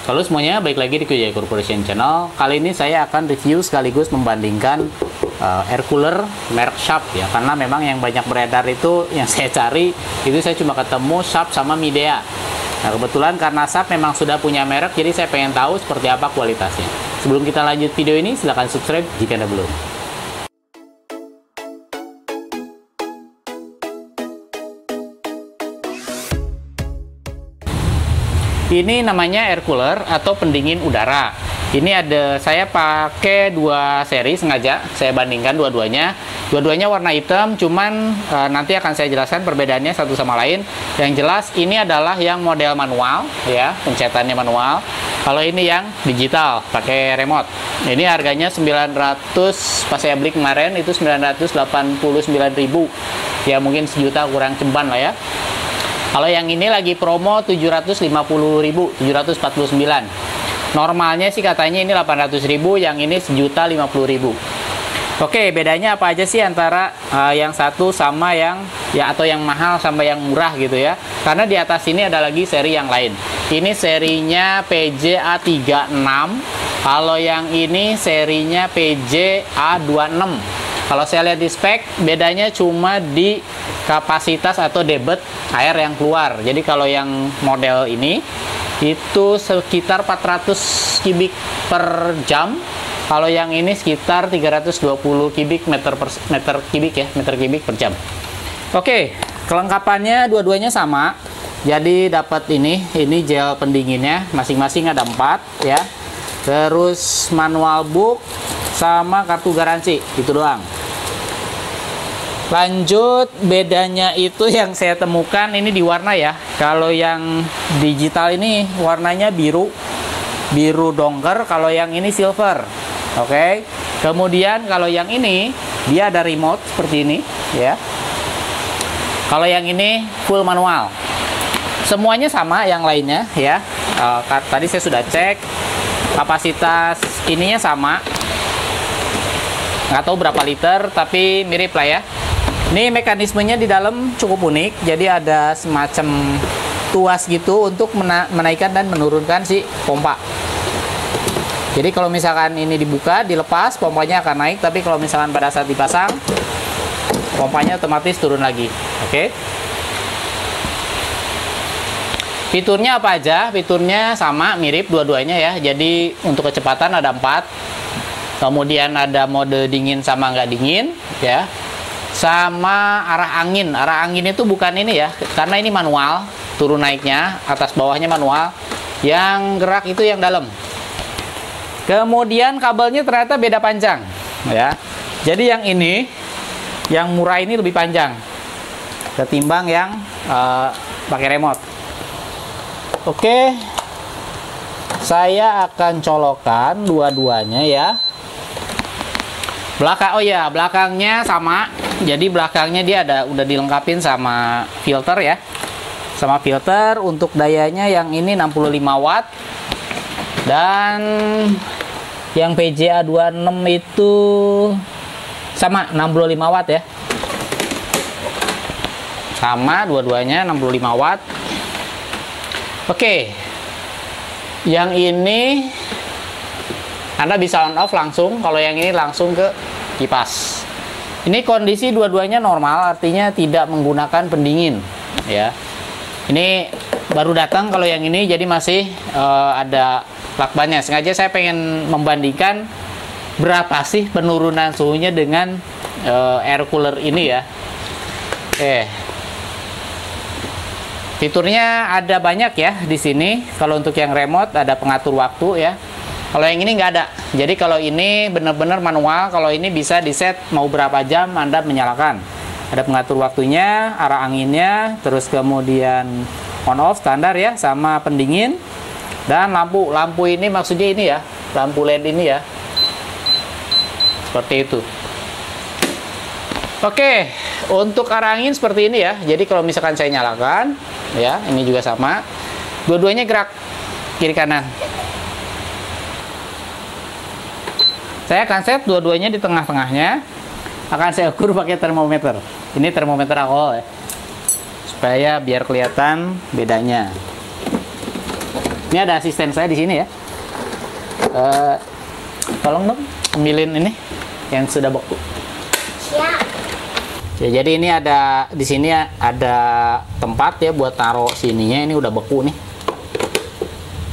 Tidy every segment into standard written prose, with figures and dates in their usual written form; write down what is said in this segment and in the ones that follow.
Halo semuanya, balik lagi di QJ Corporation Channel. Kali ini saya akan review sekaligus membandingkan air cooler merek Sharp ya, karena memang yang banyak beredar itu yang saya cari itu saya cuma ketemu Sharp sama Midea. Nah kebetulan karena Sharp memang sudah punya merek, jadi saya pengen tahu seperti apa kualitasnya. Sebelum kita lanjut video ini, silahkan subscribe jika Anda belum. Ini namanya air cooler atau pendingin udara. Ini saya pakai dua seri sengaja, saya bandingkan dua-duanya. Dua-duanya warna hitam, cuman nanti akan saya jelaskan perbedaannya satu sama lain. Yang jelas ini adalah yang model manual ya, pencetannya manual. Kalau ini yang digital, pakai remote. Ini harganya 900, pas saya beli kemarin itu 989.000. Ya mungkin sejuta kurang ceban lah ya. Kalau yang ini lagi promo 750.000, 749. Normalnya sih katanya ini 800.000, yang ini 1.050.000. Oke, bedanya apa aja sih antara yang satu sama yang atau yang mahal sama yang murah gitu ya? Karena di atas ini ada lagi seri yang lain. Ini serinya PJA36. Kalau yang ini serinya PJA26. Kalau saya lihat di spek, bedanya cuma di kapasitas atau debit air yang keluar. Jadi kalau yang model ini itu sekitar 400 kubik per jam. Kalau yang ini sekitar 320 kubik meter kubik per jam. Oke, kelengkapannya dua-duanya sama. Jadi dapat ini gel pendinginnya, masing-masing ada 4 ya. Terus manual book sama kartu garansi, itu doang. Lanjut, bedanya itu yang saya temukan ini di warna ya. Kalau yang digital ini warnanya biru dongker, kalau yang ini silver. Oke. Kemudian kalau yang ini dia ada remote seperti ini ya. Kalau yang ini full manual. Semuanya sama yang lainnya ya. Tadi saya sudah cek, kapasitas ininya sama. Nggak tahu berapa liter, tapi mirip lah ya. Ini mekanismenya di dalam cukup unik, jadi ada semacam tuas gitu untuk menaikkan dan menurunkan si pompa. Jadi kalau misalkan ini dibuka, dilepas, pompanya akan naik, tapi kalau misalkan pada saat dipasang, pompanya otomatis turun lagi. Oke. Fiturnya apa aja? Fiturnya sama, mirip dua-duanya ya. Jadi untuk kecepatan ada 4. Kemudian ada mode dingin sama nggak dingin ya. Sama arah angin. Arah angin itu bukan ini ya, karena ini manual, turun naiknya, atas bawahnya manual. Yang gerak itu yang dalam. Kemudian kabelnya ternyata beda panjang ya. Jadi yang ini, yang murah ini lebih panjang ketimbang yang pakai remote. Oke, saya akan colokkan dua-duanya ya. Belakangnya sama. Jadi belakangnya dia udah dilengkapin sama filter ya. Sama filter, untuk dayanya yang ini 65 watt. Dan yang PJA26 itu sama 65 watt ya. Sama dua-duanya 65 watt. Oke. Yang ini Anda bisa on off langsung, kalau yang ini langsung ke kipas. Ini kondisi dua-duanya normal, artinya tidak menggunakan pendingin ya. Ini baru datang kalau yang ini, jadi masih ada lakbannya. Sengaja saya pengen membandingkan berapa sih penurunan suhunya dengan air cooler ini ya. Fiturnya ada banyak ya di sini. Kalau untuk yang remote ada pengatur waktu ya. Kalau yang ini nggak ada. Jadi kalau ini benar-benar manual, kalau ini bisa di-set mau berapa jam Anda menyalakan. Ada pengatur waktunya, arah anginnya, terus kemudian on off standar ya, sama pendingin. Dan lampu ini maksudnya ini ya, lampu LED ini ya. Seperti itu. Oke, untuk arah angin seperti ini ya. Jadi kalau misalkan saya nyalakan, ya, ini juga sama. Dua-duanya gerak kiri kanan. Saya akan set dua-duanya di tengah-tengahnya. Akan saya ukur pakai termometer. Ini termometer alkohol ya. Supaya biar kelihatan bedanya. Ini ada asisten saya di sini ya. Tolong dong ambilin ini yang sudah beku. Siap. Ya, jadi ini ada di sini ada tempat ya buat taruh sininya. Ini udah beku nih.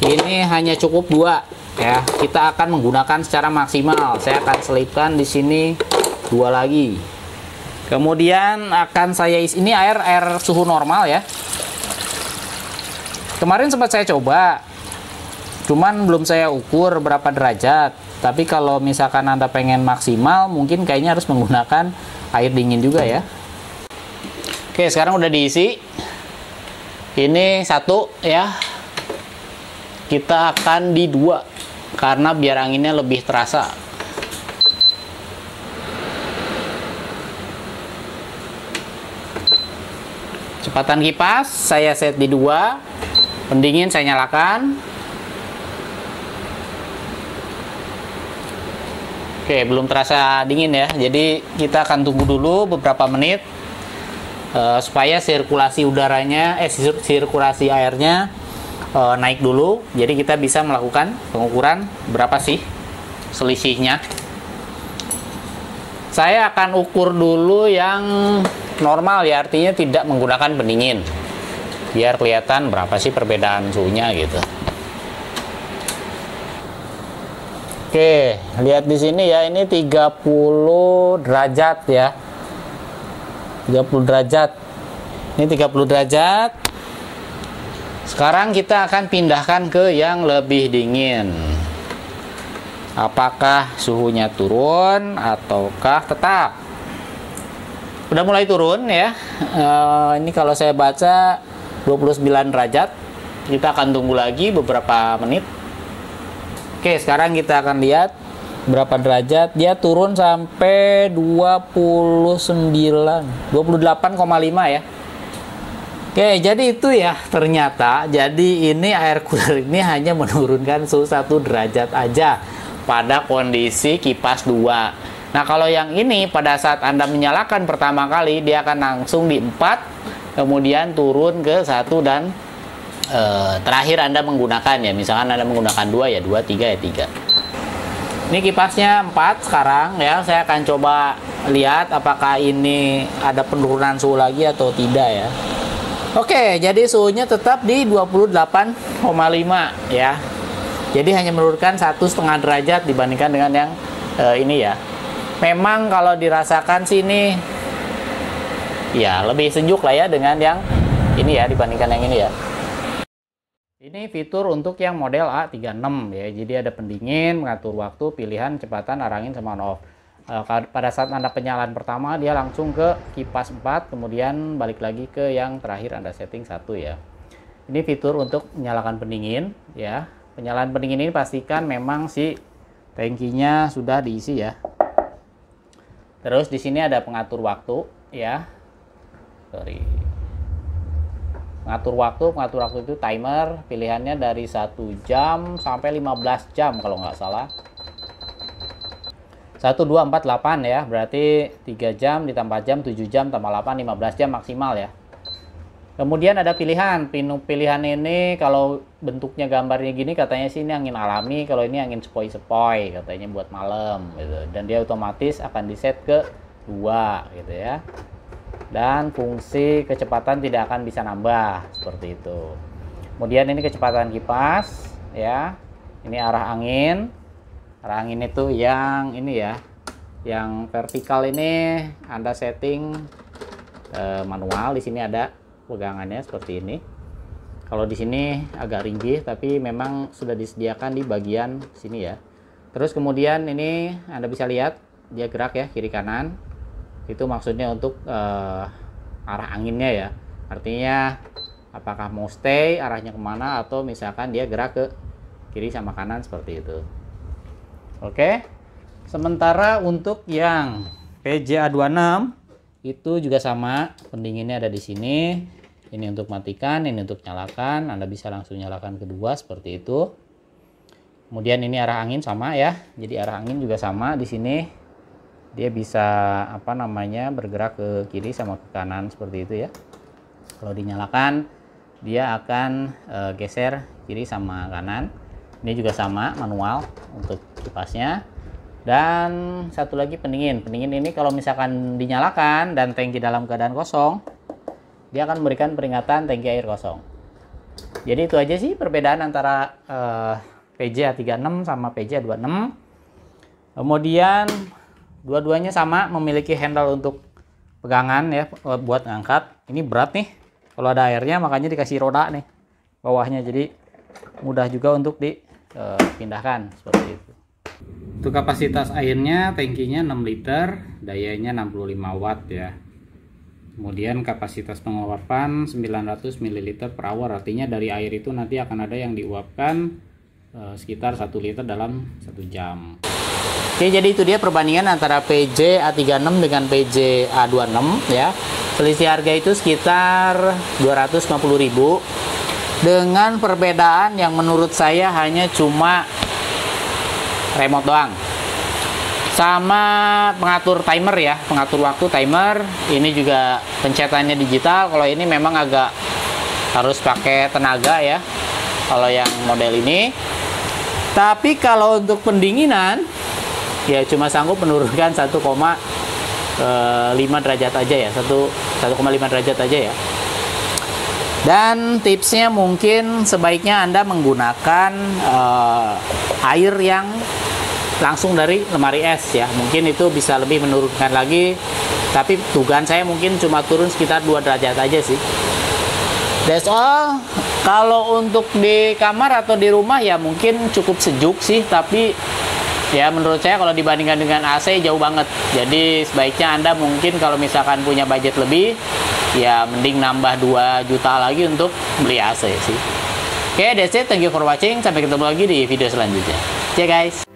Ini hanya cukup 2 ya. Kita akan menggunakan secara maksimal. Saya akan selipkan di sini 2 lagi. Kemudian akan saya isi, ini air suhu normal ya. Kemarin sempat saya coba, cuman belum saya ukur berapa derajat. Tapi kalau misalkan Anda pengen maksimal, mungkin kayaknya harus menggunakan air dingin juga ya. Oke, sekarang udah diisi. Ini 1 ya. Kita akan di 2 karena biar anginnya lebih terasa. Kecepatan kipas saya set di 2. Pendingin saya nyalakan. Oke, belum terasa dingin ya. Jadi kita akan tunggu dulu beberapa menit supaya sirkulasi udaranya, sirkulasi airnya naik dulu. Jadi kita bisa melakukan pengukuran berapa sih selisihnya. Saya akan ukur dulu yang normal ya, artinya tidak menggunakan pendingin, biar kelihatan berapa sih perbedaan suhunya gitu. Oke, lihat di sini ya, ini 30 derajat ya. 30 derajat. Ini 30 derajat. Sekarang kita akan pindahkan ke yang lebih dingin. Apakah suhunya turun ataukah tetap? Udah mulai turun ya. Ini kalau saya baca 29 derajat. Kita akan tunggu lagi beberapa menit. Oke, sekarang kita akan lihat berapa derajat. Dia turun sampai 28,5 ya. Oke, jadi itu ya ternyata. Jadi ini air cooler ini hanya menurunkan suhu 1 derajat aja pada kondisi kipas 2. Nah, kalau yang ini pada saat Anda menyalakan pertama kali, dia akan langsung di 4, kemudian turun ke 1 dan terakhir Anda menggunakan ya. Misalkan Anda menggunakan 2 ya 2, 3 ya 3. Ini kipasnya 4 sekarang ya. Saya akan coba lihat apakah ini ada penurunan suhu lagi atau tidak ya. Oke, jadi suhunya tetap di 28,5 ya. Jadi hanya menurunkan 1,5 derajat dibandingkan dengan yang ini ya. Memang kalau dirasakan sini ya lebih sejuk lah ya dengan yang ini ya dibandingkan yang ini ya. Ini fitur untuk yang model A36 ya. Jadi ada pendingin, mengatur waktu, pilihan, kecepatan, arah angin sama on off. Pada saat Anda penyalaan pertama, dia langsung ke kipas 4, kemudian balik lagi ke yang terakhir Anda setting 1 ya. Ini fitur untuk menyalakan pendingin ya. Penyalaan pendingin ini pastikan memang si tangkinya sudah diisi ya. Terus di sini ada pengatur waktu ya. Pengatur waktu itu timer, pilihannya dari 1 jam sampai 15 jam kalau nggak salah. 1, 2, 4, 8 ya, berarti 3 jam ditambah jam, 7 jam tambah 8, 15 jam maksimal ya. Kemudian ada pilihan ini kalau bentuknya gambarnya gini katanya sih ini angin alami, kalau ini angin sepoi-sepoi katanya buat malam gitu. Dan dia otomatis akan diset ke 2 gitu ya. Dan fungsi kecepatan tidak akan bisa nambah seperti itu. Kemudian ini kecepatan kipas ya. Ini arah angin. Arah angin itu yang ini ya, yang vertikal ini Anda setting manual. Di sini ada pegangannya seperti ini. Kalau di sini agak ringgih, tapi memang sudah disediakan di bagian sini ya. Terus kemudian ini Anda bisa lihat dia gerak ya kiri kanan. Itu maksudnya untuk arah anginnya ya. Artinya apakah mau stay arahnya kemana atau misalkan dia gerak ke kiri sama kanan seperti itu. Oke, sementara untuk yang PJA26 itu juga sama, pendinginnya ada di sini. Ini untuk matikan, ini untuk nyalakan. Anda bisa langsung nyalakan kedua seperti itu. Kemudian ini arah angin sama ya. Jadi arah angin juga sama di sini. Dia bisa apa namanya bergerak ke kiri sama ke kanan seperti itu ya. Kalau dinyalakan dia akan geser kiri sama kanan. Ini juga sama, manual untuk kipasnya. Dan satu lagi pendingin. Pendingin ini kalau misalkan dinyalakan dan tangki dalam keadaan kosong, dia akan memberikan peringatan tangki air kosong. Jadi itu aja sih perbedaan antara PJ A36 sama PJ A26. Kemudian dua-duanya sama memiliki handle untuk pegangan ya, buat ngangkat. Ini berat nih kalau ada airnya, makanya dikasih roda nih bawahnya, jadi mudah juga untuk dipindahkan seperti itu. Untuk kapasitas airnya, tangkinya 6 liter, dayanya 65 watt ya. Kemudian kapasitas penguapan 900 ml per hour, artinya dari air itu nanti akan ada yang diuapkan sekitar 1 liter dalam 1 jam. Oke, jadi itu dia perbandingan antara PJ A36 dengan PJ A26 ya. Selisih harga itu sekitar 250.000 dengan perbedaan yang menurut saya hanya cuma remote doang sama pengatur timer ya, pengatur waktu timer. Ini juga pencetannya digital. Kalau ini memang agak harus pakai tenaga ya kalau yang model ini. Tapi kalau untuk pendinginan ya cuma sanggup menurunkan 1,5 derajat aja ya, 1,5 derajat aja ya. Dan tipsnya mungkin sebaiknya Anda menggunakan air yang langsung dari lemari es ya. Mungkin itu bisa lebih menurunkan lagi. Tapi dugaan saya mungkin cuma turun sekitar 2 derajat aja sih. That's all. Kalau untuk di kamar atau di rumah ya mungkin cukup sejuk sih. Tapi ya menurut saya kalau dibandingkan dengan AC jauh banget. Jadi sebaiknya Anda mungkin kalau misalkan punya budget lebih, ya mending nambah 2 juta lagi untuk beli AC sih. Oke, that's it. Thank you for watching. Sampai ketemu lagi di video selanjutnya. See ya guys.